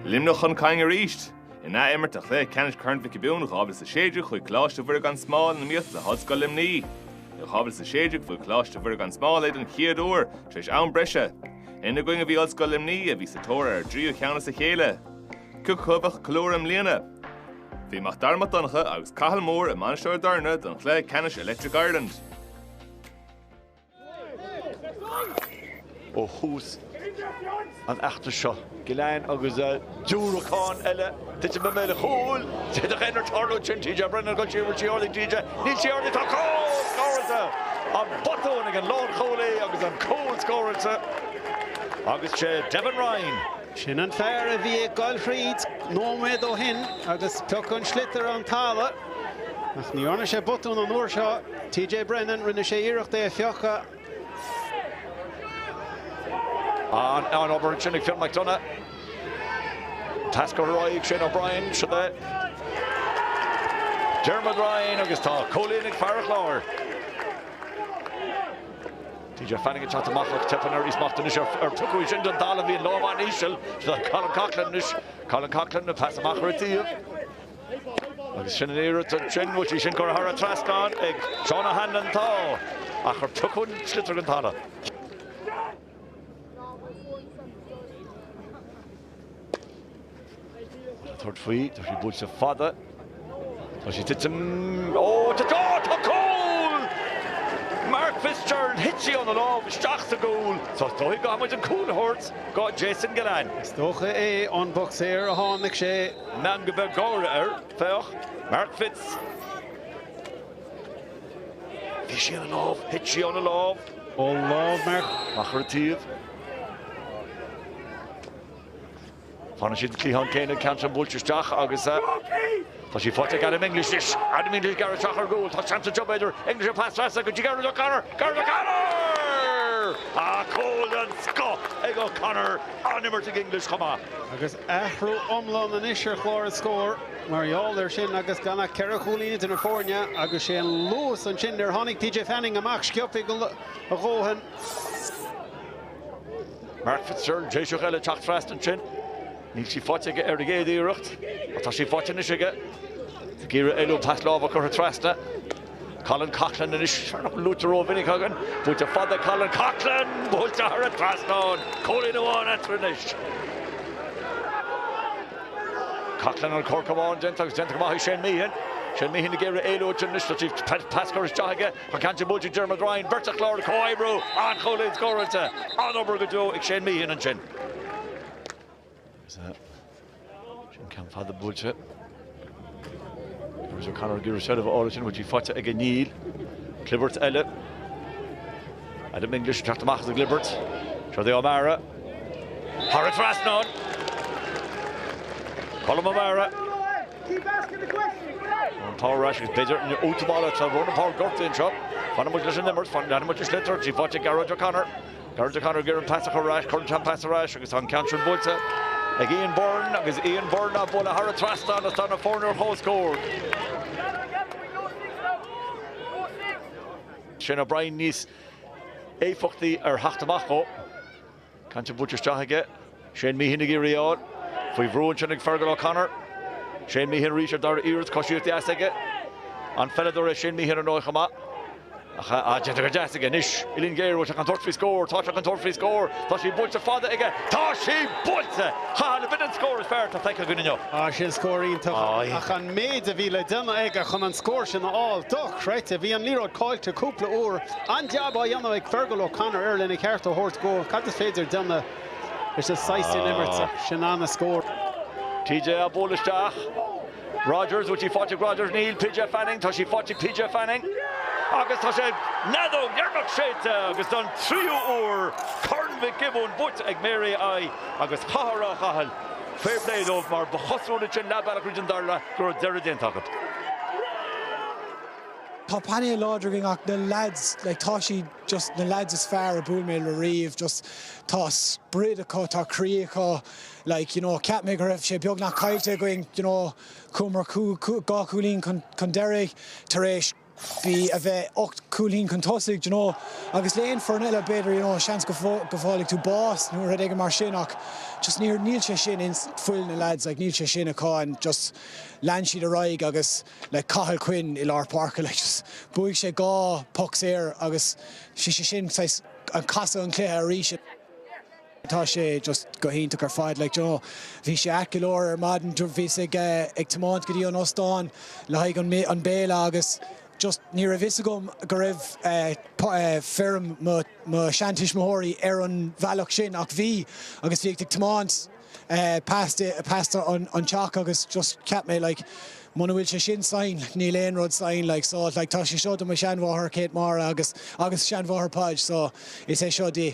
Limno chun cainge ríist. In na immer a chlé ceannais Corn Mhic Giobúin chabhal sa séidir chuig cláiste bhur gan smáil na miot le hosca limní. Chabhal sa séidir chuig cláiste bhur gan smáil éidir an chiaadúir treis ann breise. Ina going a bhí hosca limní a bhí sa tóir dríú cheanna sa chéile. Cug chubach clúram líana. Bhí mach darmat doncha agus cahal mór a manisteoir darna don chlé ceannais Electric Ireland. Ó hús an achta seo Gilein agus dúracháin eile tuite me méile chúil tuite chéinar tarlú sin TJ Brennan go tíomhar tíorlaí TJ ní tíorlaí tá cóil scóirte an botún ag an lán cholaí agus an cóil scóirte agus sé Devon Ryan. Sin an fear a bhí Galfried nóméad ó hin agus peann slitar an tála ach níorna sé botún an uair seo TJ Brennan rinne sé iirecht é fiocha an obair sin ag Phil McDonough. Tasco Roig sin O'Brien se dé. Dermot Ryan agus tá Colin ag Farrach láir. TJ Fanning an chat amach tipanar is machtan is tucú sin don dala bhí lámán ísil Colin Coughlin na pass amach tíomh. Agus sin an éire sin bhí sin gur thar a trascán ag Seán Hanlon tá ach ar tucún slitar an tala. Third faoi, tá sí búil sa fada. Tá sí titim... Ó, tá cóil! Mark Fitzgerald hit sí an lá, isteach sa gúil. Tá dóigh go hamuid an cúil hort, gá Jason Gillane. Stocha é an boxéir a tháinig sé. Nan go bheith gáire feoch. Mark Fitz. Bhí sí an láh, hit sí an láh. Ó láh Mark. Machar a tíomh. Fanna siad clíhan céine cantra búilteteach agus tá sí fáte Adam English gar teach ar gúil, tá chanta job idir English pass rasa go Garrett O'Connor! Cóil an sco ag O'Connor animirte English chuma. Agus ahrú omlan an isir chlár scór marall ar sin agus ganna ceire cholíine in fórne agus sé an lús an sin ar tháinig TJ Fanning amach scioppaí go a ghóhan. Mark Fitzgerald déisiúch eile teach freist an sin. Níl sí fáte ar a géad íirecht, tá sí fáte na sige. Gíre eilú paslábha chu trasna. Colin Coughlin in is lútaró vinnig hagan. Búte fada Colin Coughlin, búte ar a trasnán. Colin amháin a trinis. Coughlin an corcamán dentagus maithí Shane Meehan. Shane Meehan na gíre eilú trinis, tá sí pascar is teige. Tá canta búte Dermot Ryan, Berta Clár Coibrú, an Colin scóirte. An obair go dó ag Shane Meehan an sin. Sin ceann fada búilte. Agus O'Connor gíre sead of áirisin, bhí fáte ag níl. Clibbert eile. Adam English teach amach a Clibbert. Seo dé O'Mara. Thar a trasnán. Colm O'Mara. An tá rais agus beidir in útabála tá bhna pá gortaín seo. Fanna muid leis an nimmert, fanna muid leis litar, sí fáte Garrett O'Connor. Garrett O'Connor gíre an pasach a rais, chuirn tean pas a rais agus an cantra búilte. Ag Ian Byrne agus Ian Byrne a bula har a trastan as tá na fórnar hó scór. Sin O'Brien níos éifachtaí ar hachtamach ó. Canta búteteige. Shane Meehan ag íriáil. Faoi bhrún sin ag Fergal O'Connor. Shane Meehan ríise dar íras cosisiúirtaí asaige. An fellador é Shane Meehan an óichama. Gente go deasige níis. Ilín géir bhil an tortfí scór, tá an tortfí scór. Tá sí búilte fada ige. Tá sí búilte! Ha, na bit an scór is fearr tá feice gunniu. Sin scóírínta ach an méid a bhí le duna ige chun an scór sin áil doch, right? A bhí an lírod cáilte cúpla úr. An deab a dhéanamh ag Fergal O'Connor ar lena ceart ó hort scór. Cad is féidir duna is a 16 immerte sin anna scór. TJ a bólisteach. Rogers, which he fought Rogers Neil, TJ Fanning, tá sí fáte TJ Fanning. Agus tá sé nadó dhearnach séite agus don tríú úr Corn Mhic Giobúin but ag Mary ai agus chahar a chahal. Fair play dómh mar ba chosrúna sin lebealach rídin darla gur deire déantachad. Tá panna láidir ach na lads, like tá sí just na lads is fearr a búlméil a riamh, just tá sprid acu, tá crí acu, like, you know, ceapmé go raibh sé beag nach caiilte going, you know, cúmar gá cúlín chun deireadh tar éis be a bheith 8 cúlín chun tosaigh, you know, agus léon for an eile beidir, you know, seans go fáiligh tú bás nuair a ag mar sin ach just níl sé sin in fuil na lads, like níl sé sin aá just lean siad a raig agus like Cathal Quinn I lár parka, like just buigh sé gá pucks air agus sé sin an casa an cléthe a ríise. Tá sé just go hínta ar fáid, like, you know, bhí sé acilóir ar maidin bhí sé ag tamáint go dtí an Ostáin le haig an béile agus just ní a bhís agam go raibh ferm mo seantais móirí ar an bhealach sin ach bhí agus bhí ag tamáint past an teach agus just ceap mé like Muna bhfuil sé sin sain, ní léon rud sain, like, so like, tá sé seo do seanmháthair Kate Mara agus seanmháthair Podge, so is é seo dí.